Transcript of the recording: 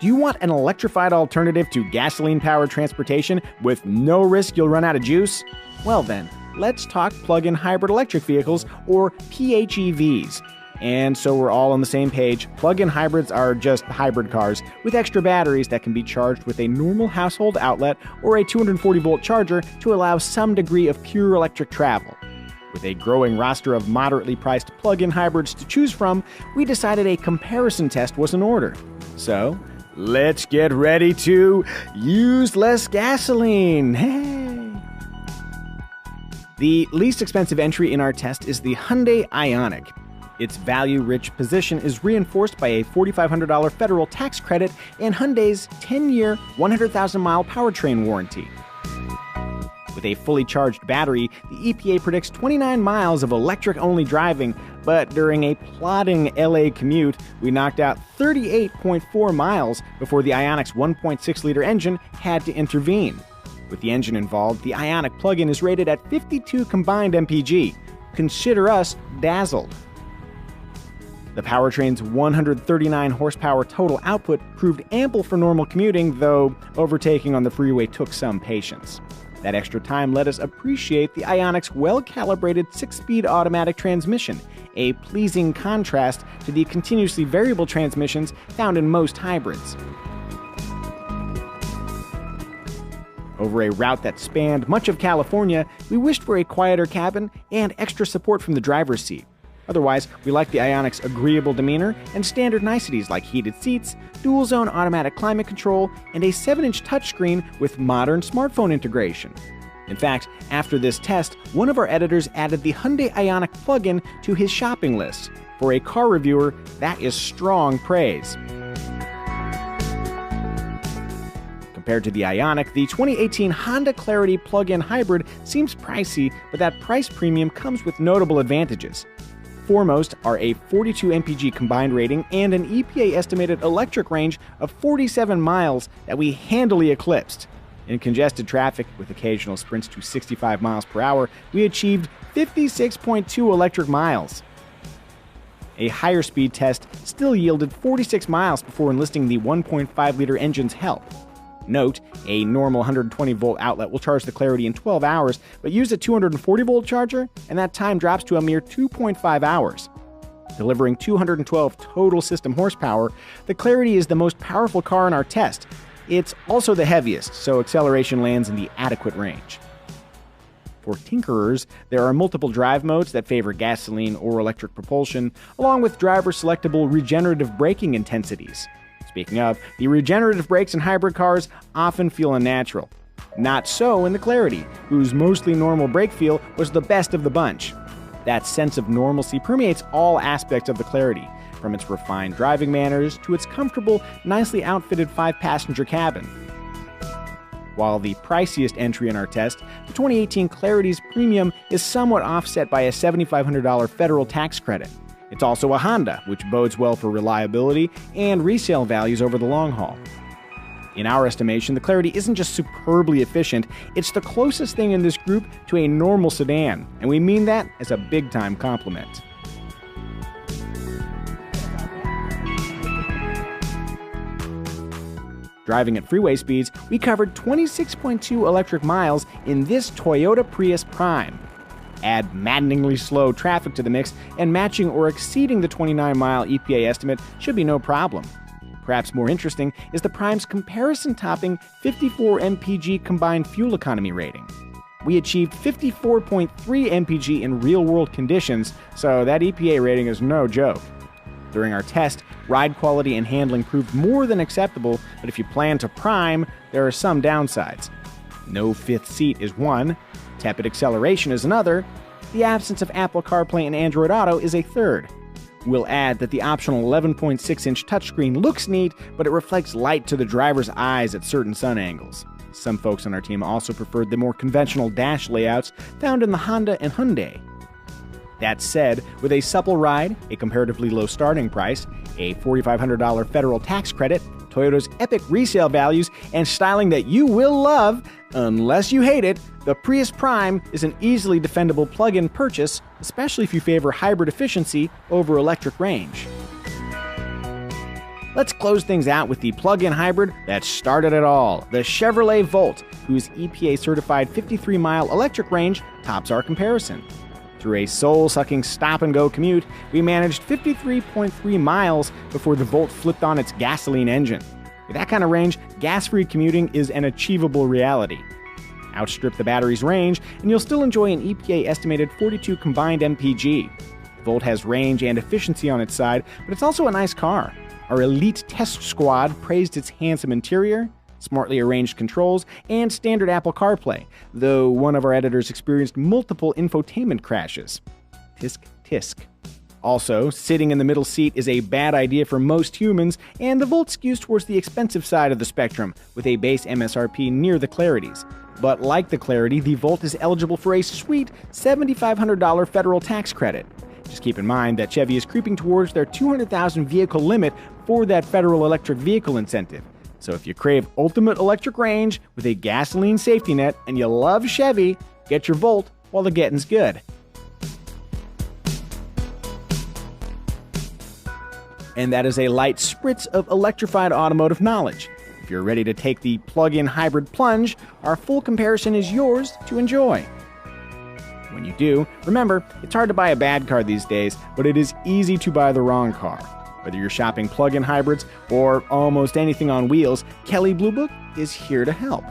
Do you want an electrified alternative to gasoline-powered transportation with no risk you'll run out of juice? Well then, let's talk plug-in hybrid electric vehicles, or PHEVs. And so we're all on the same page. Plug-in hybrids are just hybrid cars with extra batteries that can be charged with a normal household outlet or a 240-volt charger to allow some degree of pure electric travel. With a growing roster of moderately priced plug-in hybrids to choose from, we decided a comparison test was in order. So, let's get ready to use less gasoline. Hey! The least expensive entry in our test is the Hyundai Ioniq. Its value-rich position is reinforced by a $4,500 federal tax credit and Hyundai's 10-year, 100,000-mile powertrain warranty. With a fully charged battery, the EPA predicts 29 miles of electric-only driving, but during a plodding LA commute, we knocked out 38.4 miles before the Ioniq's 1.6-liter engine had to intervene. With the engine involved, the Ioniq plug-in is rated at 52 combined mpg. Consider us dazzled. The powertrain's 139 horsepower total output proved ample for normal commuting, though overtaking on the freeway took some patience. That extra time let us appreciate the Ioniq's well-calibrated 6-speed automatic transmission, a pleasing contrast to the continuously variable transmissions found in most hybrids. Over a route that spanned much of California, we wished for a quieter cabin and extra support from the driver's seat. Otherwise, we like the Ioniq's agreeable demeanor and standard niceties like heated seats, dual-zone automatic climate control, and a 7-inch touchscreen with modern smartphone integration. In fact, after this test, one of our editors added the Hyundai Ioniq plug-in to his shopping list. For a car reviewer, that is strong praise. Compared to the Ioniq, the 2018 Honda Clarity plug-in hybrid seems pricey, but that price premium comes with notable advantages. Foremost are a 42 mpg combined rating and an EPA-estimated electric range of 47 miles that we handily eclipsed. In congested traffic, with occasional sprints to 65 miles per hour, we achieved 56.2 electric miles. A higher speed test still yielded 46 miles before enlisting the 1.5-liter engine's help. Note, a normal 120-volt outlet will charge the Clarity in 12 hours, but use a 240-volt charger, and that time drops to a mere 2.5 hours. Delivering 212 total system horsepower, the Clarity is the most powerful car in our test. It's also the heaviest, so acceleration lands in the adequate range. For tinkerers, there are multiple drive modes that favor gasoline or electric propulsion, along with driver-selectable regenerative braking intensities. Speaking of, the regenerative brakes in hybrid cars often feel unnatural. Not so in the Clarity, whose mostly normal brake feel was the best of the bunch. That sense of normalcy permeates all aspects of the Clarity, from its refined driving manners to its comfortable, nicely outfitted 5-passenger cabin. While the priciest entry in our test, the 2018 Clarity's premium is somewhat offset by a $7,500 federal tax credit. It's also a Honda, which bodes well for reliability and resale values over the long haul. In our estimation, the Clarity isn't just superbly efficient, it's the closest thing in this group to a normal sedan, and we mean that as a big-time compliment. Driving at freeway speeds, we covered 26.2 electric miles in this Toyota Prius Prime. Add maddeningly slow traffic to the mix, and matching or exceeding the 29-mile EPA estimate should be no problem. Perhaps more interesting is the Prime's comparison-topping 54 mpg combined fuel economy rating. We achieved 54.3 mpg in real-world conditions, so that EPA rating is no joke. During our test, ride quality and handling proved more than acceptable, but if you plan to prime, there are some downsides. No fifth seat is one, tepid acceleration is another, the absence of Apple CarPlay and Android Auto is a third. We'll add that the optional 11.6-inch touchscreen looks neat, but it reflects light to the driver's eyes at certain sun angles. Some folks on our team also preferred the more conventional dash layouts found in the Honda and Hyundai. That said, with a supple ride, a comparatively low starting price, a $4,500 federal tax credit, Toyota's epic resale values, and styling that you will love, unless you hate it, the Prius Prime is an easily defendable plug-in purchase, especially if you favor hybrid efficiency over electric range. Let's close things out with the plug-in hybrid that started it all, the Chevrolet Volt, whose EPA-certified 53-mile electric range tops our comparison. Through a soul-sucking stop-and-go commute, we managed 53.3 miles before the Volt flipped on its gasoline engine. With that kind of range, gas-free commuting is an achievable reality. Outstrip the battery's range, and you'll still enjoy an EPA-estimated 42 combined mpg. Volt has range and efficiency on its side, but it's also a nice car. Our elite test squad praised its handsome interior, smartly arranged controls, and standard Apple CarPlay, though one of our editors experienced multiple infotainment crashes. Tisk, tisk. Also, sitting in the middle seat is a bad idea for most humans, and the Volt skews towards the expensive side of the spectrum, with a base MSRP near the Clarity's. But like the Clarity, the Volt is eligible for a sweet $7,500 federal tax credit. Just keep in mind that Chevy is creeping towards their 200,000 vehicle limit for that federal electric vehicle incentive. So if you crave ultimate electric range with a gasoline safety net and you love Chevy, get your Volt while the getting's good. And that is a light spritz of electrified automotive knowledge. If you're ready to take the plug-in hybrid plunge, our full comparison is yours to enjoy. When you do, remember, it's hard to buy a bad car these days, but it is easy to buy the wrong car. Whether you're shopping plug-in hybrids or almost anything on wheels, Kelley Blue Book is here to help.